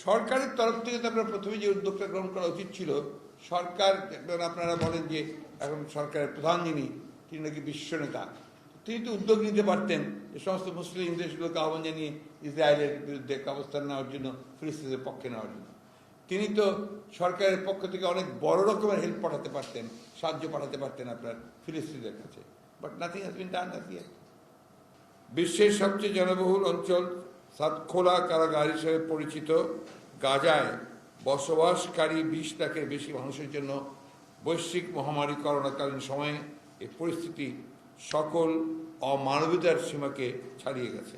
সরকারের তরফ থেকে তো আপনার প্রথমে যে উদ্যোগটা গ্রহণ করা উচিত ছিল, সরকার আপনারা বলেন যে এখন সরকারের প্রধান যিনি, তিনি নাকি বিশ্ব নেতা, তিনি তো উদ্যোগ নিতে পারতেন যে সমস্ত মুসলিম দেশগুলোকে আহ্বান জানিয়ে ইসরায়েলের বিরুদ্ধে অবস্থান নেওয়ার জন্য, ফিলিস্তিনের পক্ষে নেওয়ার জন্য। তিনি তো সরকারের পক্ষ থেকে অনেক বড় রকমের হেল্প পাঠাতে পারতেন, সাহায্য পাঠাতে পারতেন আপনার ফিলিস্তিনের কাছে, but nothing has been done as yet. বিশ্বের সবচেয়ে জনবহুল অঞ্চল সাতখোলা কারাগার হিসেবে পরিচিত গাজায় বসবাসকারী 20 লাখের বেশি মানুষের জন্য বৈশ্বিক মহামারী করোনাকালীন সময়ে এই পরিস্থিতি সকল অমানবিকতার সীমাকে ছাড়িয়ে গেছে।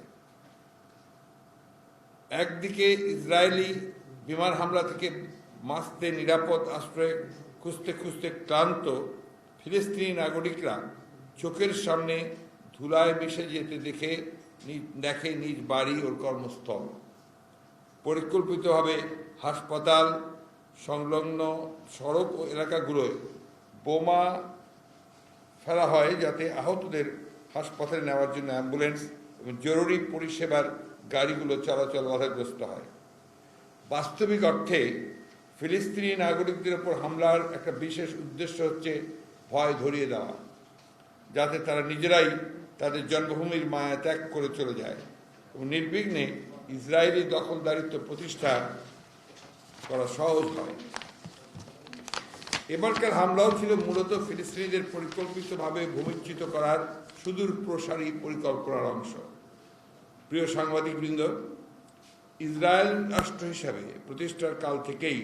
একদিকে ইসরায়েলি বিমান হামলা থেকে বাঁচতে নিরাপদ আশ্রয় খুঁজতে খুঁজতে ক্লান্ত ফিলিস্তিনি নাগরিকরা চোখের সামনে ধুলায় মিশে যেতে দেখে নিজ বাড়ি ও কর্মস্থল। পরিকল্পিতভাবে হাসপাতাল সংলগ্ন সড়ক ও এলাকাগুলোয় বোমা ফেলা হয় যাতে আহতদের হাসপাতালে নেওয়ার জন্য অ্যাম্বুলেন্স এবং জরুরি পরিষেবার গাড়িগুলো চলাচল বাধাগ্রস্ত হয়। বাস্তবিক অর্থে ফিলিস্তিনি নাগরিকদের উপর হামলার একটা বিশেষ উদ্দেশ্য হচ্ছে ভয় ধরিয়ে দেওয়া, যাতে তারা নিজেরাই তাদের জন্মভূমির মায়া ত্যাগ করে চলে যায় এবং নির্বিঘ্নে ইসরায়েলি দখলদারিত্ব প্রতিষ্ঠা করা সহজ হয়। এবারকার হামলাও ছিল মূলত ফিলিস্তিনিদের পরিকল্পিতভাবে ভূমিচ্যুত করার সুদূর প্রসারী পরিকল্পনার অংশ। প্রিয় সাংবাদিকবৃন্দ, ইসরায়েল রাষ্ট্র হিসাবে প্রতিষ্ঠার কাল থেকেই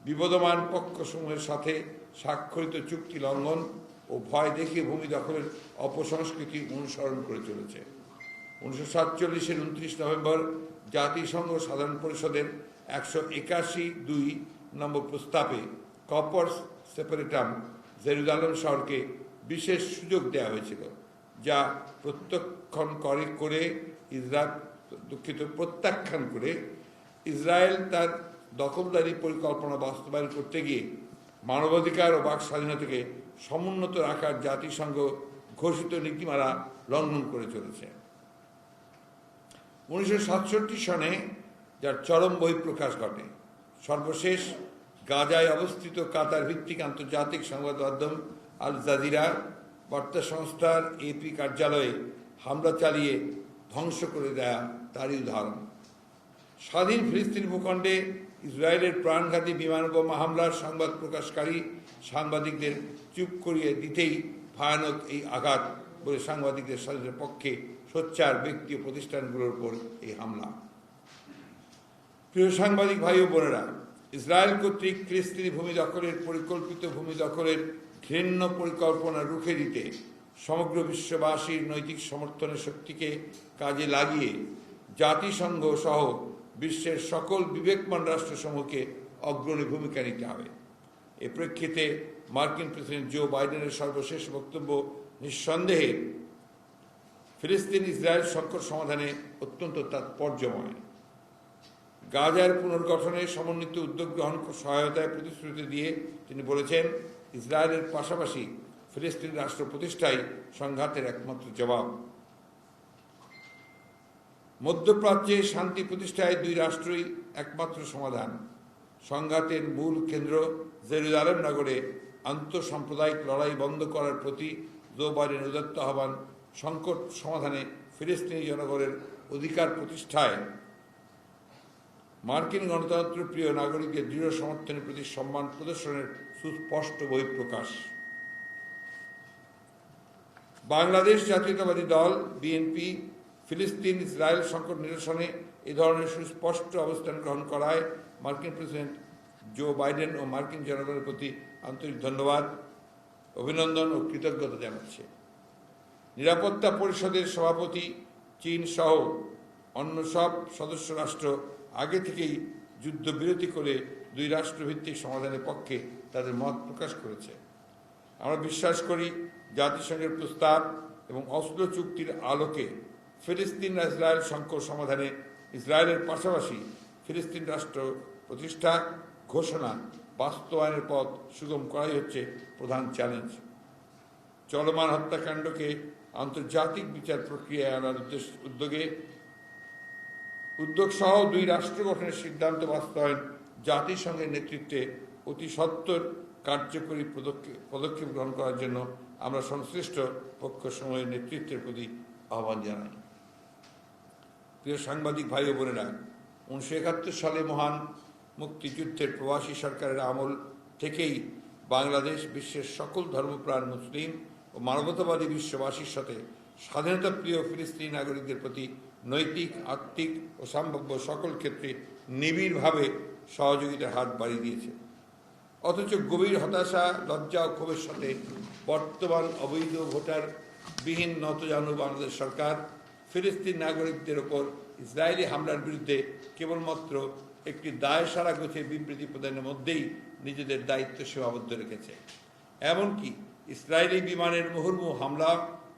বিবদমান পক্ষসমূহের সাথে স্বাক্ষরিত চুক্তি লঙ্ঘন ও ভয় দেখিয়ে ভূমি দখলের অপসংস্কৃতি অনুসরণ করে চলেছে। 1947-এর 29 নভেম্বর জাতিসংঘ সাধারণ পরিষদের 181(2) নম্বর প্রস্তাবে কপর্স সেপারেটাম জেরুজালেম শহরকে বিশেষ সুযোগ দেওয়া হয়েছিল, যা প্রত্যাখ্যান করে ইসরায়েল তার দখলদারি পরিকল্পনা বাস্তবায়ন করতে গিয়ে মানবাধিকার ও বাক স্বাধীনতাকে সমুন্নত রাখার জাতিসংঘ ঘোষিত নীতিমালা লঙ্ঘন করে চলেছে। 1967 সনে যার চরম বহিঃপ্রকাশ ঘটে। সর্বশেষ গাজায় অবস্থিত কাতার ভিত্তিক আন্তর্জাতিক সংবাদ মাধ্যম আল জাজিরা বার্তা সংস্থার AP কার্যালয়ে হামলা চালিয়ে ধ্বংস করে দেয়া তারই উদাহরণ। স্বাধীন ফিলিস্তিন ভূখণ্ডে ইসরায়েলের প্রাণঘাতী বিমান বোমা হামলার সংবাদ প্রকাশকারী সাংবাদিকদের চুপ করিয়ে দিতেই ভয়ানক এই আঘাত বলে সাংবাদিকদের স্বাধীনতার পক্ষে সোচ্চার ব্যক্তি ও প্রতিষ্ঠানগুলোর উপর এই হামলা। প্রিয় সাংবাদিক ভাই ও বোনেরা, ইসরায়েল কর্তৃক ফিলিস্তিনি ভূমি দখলের পরিকল্পিত ভূমি দখলের ঘৃণ্য পরিকল্পনা রুখে দিতে সমগ্র বিশ্ববাসীর নৈতিক সমর্থনের শক্তিকে কাজে লাগিয়ে জাতিসংঘ সহ বিশ্বের সকল বিবেকমান রাষ্ট্রসমূহকে অগ্রণী ভূমিকা নিতে হবে। এ প্রেক্ষিতে মার্কিন প্রেসিডেন্ট জো বাইডেনের সর্বশেষ বক্তব্য নিঃসন্দেহে ফিলিস্তিন ইসরায়েল সংকট সমাধানে অত্যন্ত তাৎপর্যময়। গাজার পুনর্গঠনে সমন্বিত উদ্যোগ গ্রহণ সহায়তায় প্রতিশ্রুতি দিয়ে তিনি বলেছেন, ইসরায়েলের পাশাপাশি ফিলিস্তিন রাষ্ট্র প্রতিষ্ঠাই সংঘাতের একমাত্র জবাব। মধ্যপ্রাচ্যে শান্তি প্রতিষ্ঠায় 2 রাষ্ট্রই একমাত্র সমাধান। সংঘাতের মূল কেন্দ্র জেরুজালেম নগরে আন্তঃসাম্প্রদায়িক লড়াই বন্ধ করার প্রতি জো বাইডেন উদাত্ত আহ্বান, সংকট সমাধানে ফিলিস্তিনি জনগণের অধিকার প্রতিষ্ঠায় মার্কিন গণতন্ত্রপ্রিয় নাগরিকদের দৃঢ় সমর্থনের প্রতি সম্মান প্রদর্শনের সুস্পষ্ট বহিঃপ্রকাশ। বাংলাদেশ জাতীয়তাবাদী দল BNP ফিলিস্তিন ইসরায়েল সংকট নিরসনে এ ধরনের সুস্পষ্ট অবস্থান গ্রহণ করায় মার্কিন প্রেসিডেন্ট জো বাইডেন ও মার্কিন জনগণের প্রতি আন্তরিক ধন্যবাদ, অভিনন্দন ও কৃতজ্ঞতা জানাচ্ছে। নিরাপত্তা পরিষদের সভাপতি চীন সহ অন্য সব সদস্য রাষ্ট্র আগে থেকেই যুদ্ধবিরতি করে 2 রাষ্ট্রভিত্তিক সমাধানের পক্ষে তাদের মত প্রকাশ করেছে। আমরা বিশ্বাস করি জাতিসংঘের প্রস্তাব এবং অসলো চুক্তির আলোকে ফিলিস্তিন ইসরায়েল সংকট সমাধানে ইসরায়েলের পাশাপাশি ফিলিস্তিন রাষ্ট্র প্রতিষ্ঠা ঘোষণা বাস্তবায়নের পথ সুগম করাই হচ্ছে প্রধান চ্যালেঞ্জ। চলমান হত্যাকাণ্ডকে আন্তর্জাতিক বিচার প্রক্রিয়ায় আনার উদ্যোগে উদ্যোগ সহ দুই রাষ্ট্র গঠনের সিদ্ধান্ত বাস্তবায়ন জাতিসংঘের নেতৃত্বে অতি সত্বর কার্যকরী পদক্ষেপ গ্রহণ করার জন্য আমরা সংশ্লিষ্ট পক্ষসমূহের নেতৃত্বের প্রতি আহ্বান জানাই। প্রিয় সাংবাদিক ভাই ও বোনেরা, 1971 সালে মহান মুক্তিযুদ্ধের প্রবাসী সরকারের আমল থেকেই বাংলাদেশ বিশ্বের সকল ধর্মপ্রাণ মুসলিম ও মানবতাবাদী বিশ্ববাসীর সাথে স্বাধীনতা প্রিয় ফিলিস্তিনি নাগরিকদের প্রতি নৈতিক, আর্থিক ও সম্ভাব্য সকল ক্ষেত্রে নিবিড়ভাবে সহযোগিতার হাত বাড়িয়ে দিয়েছে। অথচ গভীর হতাশা, লজ্জা ও ক্ষোভের সাথে বর্তমান অবৈধ ভোটারবিহীন নতজানু বাংলাদেশ সরকার ফিলিস্তিন নাগরিকদের ওপর ইসরায়েলি হামলার বিরুদ্ধে কেবলমাত্র একটি দায়সারা গোছের বিবৃতি প্রদানের মধ্যেই নিজেদের দায়িত্ব সীমাবদ্ধ রেখেছে। এমনকি ইসরায়েলি বিমানের মুহুর্মুহু হামলা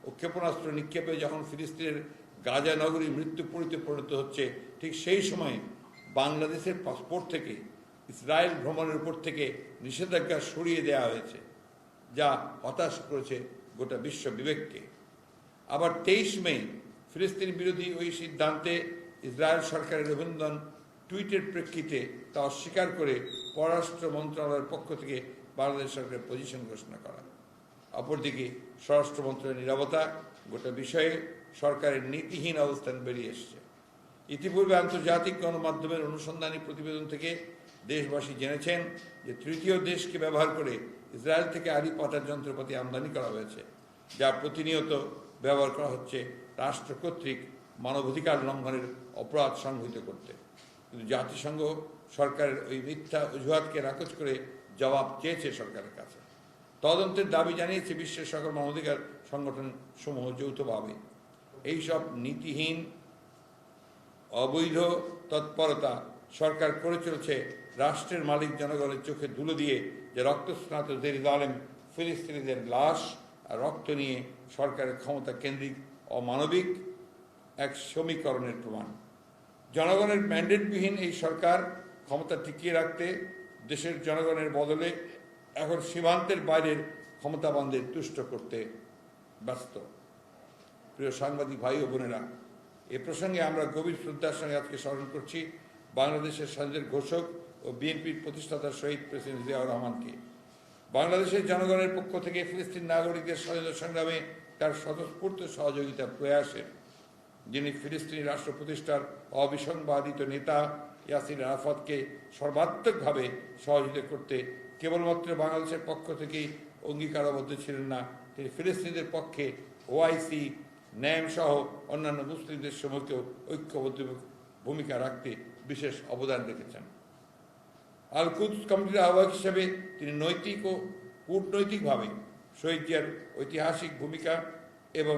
ও ক্ষেপণাস্ত্র নিক্ষেপে যখন ফিলিস্তিনের গাজা নগরী মৃত্যুপুরীতে পরিণত হচ্ছে, ঠিক সেই সময়ে বাংলাদেশের পাসপোর্ট থেকে ইসরায়েল ভ্রমণের উপর থেকে নিষেধাজ্ঞা সরিয়ে দেওয়া হয়েছে, যা হতাশ করেছে গোটা বিশ্ব বিবেককে। আবার 23 মে ফিলিস্তিন বিরোধী ওই সিদ্ধান্তে ইসরায়েল সরকারের অভিনন্দন টুইটের প্রেক্ষিতে তা অস্বীকার করে পররাষ্ট্র মন্ত্রণালয়ের পক্ষ থেকে বাংলাদেশ সরকারের পজিশন ঘোষণা করা। অপরদিকে স্বরাষ্ট্র মন্ত্রণালয়ের নীরবতা গোটা বিষয়ে সরকারের নীতিহীন অবস্থান বেরিয়ে এসেছে। ইতিপূর্বে আন্তর্জাতিক গণমাধ্যমের অনুসন্ধানী প্রতিবেদন থেকে দেশবাসী জেনেছেন যে তৃতীয় দেশকে ব্যবহার করে ইসরায়েল থেকে আড়ি পাতার যন্ত্রপাতি আমদানি করা হয়েছে, যা প্রতিনিয়ত ব্যবহার করা হচ্ছে রাষ্ট্র কর্তৃক মানবাধিকার লঙ্ঘনের অপরাধ সংঘটিত করতে। কিন্তু জাতিসংঘ সরকারের ওই মিথ্যা অজুহাতকে নাকচ করে জবাব চেয়েছে সরকারের কাছে। তদন্তের দাবি জানিয়েছে বিশ্বের সকল মানবাধিকার সংগঠন সমূহ যৌথভাবে। এইসব নীতিহীন অবৈধ তৎপরতা সরকার করে চলেছে রাষ্ট্রের মালিক জনগণের চোখে ধুলো দিয়ে, যে রক্তস্নাত জেরুজালেম ফিলিস্তিনিদের লাশ আর রক্ত নিয়ে সরকারের ক্ষমতা কেন্দ্রিক অমানবিক এক সমীকরণের প্রমাণ। জনগণের ম্যান্ডেটবিহীন এই সরকার ক্ষমতা টিকিয়ে রাখতে দেশের জনগণের বদলে এখন সীমান্তের বাইরের ক্ষমতাবানদের তুষ্ট করতে ব্যস্ত। প্রিয় সাংবাদিক ভাই ও বোনেরা, এ প্রসঙ্গে আমরা গভীর শ্রদ্ধার সঙ্গে আজকে স্মরণ করছি বাংলাদেশের স্বাধীনতার ঘোষক ও বিএনপির প্রতিষ্ঠাতা শহীদ প্রেসিডেন্ট জিয়াউর রহমানকে। বাংলাদেশের জনগণের পক্ষ থেকে ফিলিস্তিন নাগরিকদের স্বাধীনতা সংগ্রামে তার স্বতঃস্ফূর্ত সহযোগিতা প্রয়াসের, যিনি ফিলিস্তিনি রাষ্ট্র প্রতিষ্ঠার অবিসংবাদিত নেতা ইয়াসির আরাফাতকে সর্বাত্মকভাবে সহযোগিতা করতে কেবলমাত্র বাংলাদেশের পক্ষ থেকেই অঙ্গীকারাবদ্ধ ছিলেন না, তিনি ফিলিস্তিনিদের পক্ষে ওআইসি, ন্যাম সহ অন্যান্য মুসলিমদের সমূহকেও ঐক্যবদ্ধ ভূমিকা রাখতে বিশেষ অবদান রেখেছেন। আল কুদস কমিটির আহ্বায়ক হিসেবে তিনি নৈতিক ও কূটনৈতিকভাবে শহীদ জিয়ার ঐতিহাসিক ভূমিকা এবং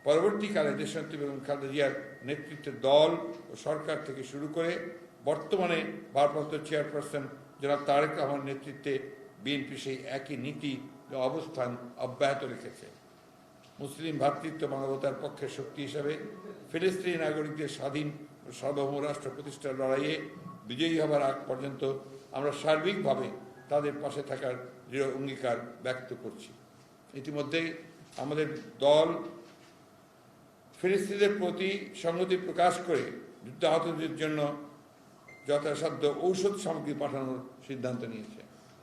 পরবর্তীকালে দেশনেত্রী বেগম খালেদা জিয়ার নেতৃত্বের দল ও সরকার থেকে শুরু করে বর্তমানে ভারপ্রাপ্ত চেয়ারপারসন জনাব তারেক রহমানের নেতৃত্বে বিএনপি সেই একই নীতি ও অবস্থান অব্যাহত রেখেছে। মুসলিম ভ্রাতৃত্ব মানবতার পক্ষের শক্তি হিসাবে ফিলিস্তিনি নাগরিকদের স্বাধীন ও সার্বভৌম রাষ্ট্র প্রতিষ্ঠার লড়াইয়ে বিজয়ী হবার আগ পর্যন্ত আমরা সার্বিকভাবে তাদের পাশে থাকার দৃঢ় অঙ্গীকার ব্যক্ত করছি। ইতিমধ্যেই আমাদের দল ফিলিস্তিনিদের প্রতি সংহতি প্রকাশ করে যুদ্ধাহতদের জন্য যথাসাধ্য ঔষধ সামগ্রী পাঠানোর সিদ্ধান্ত নিয়েছে।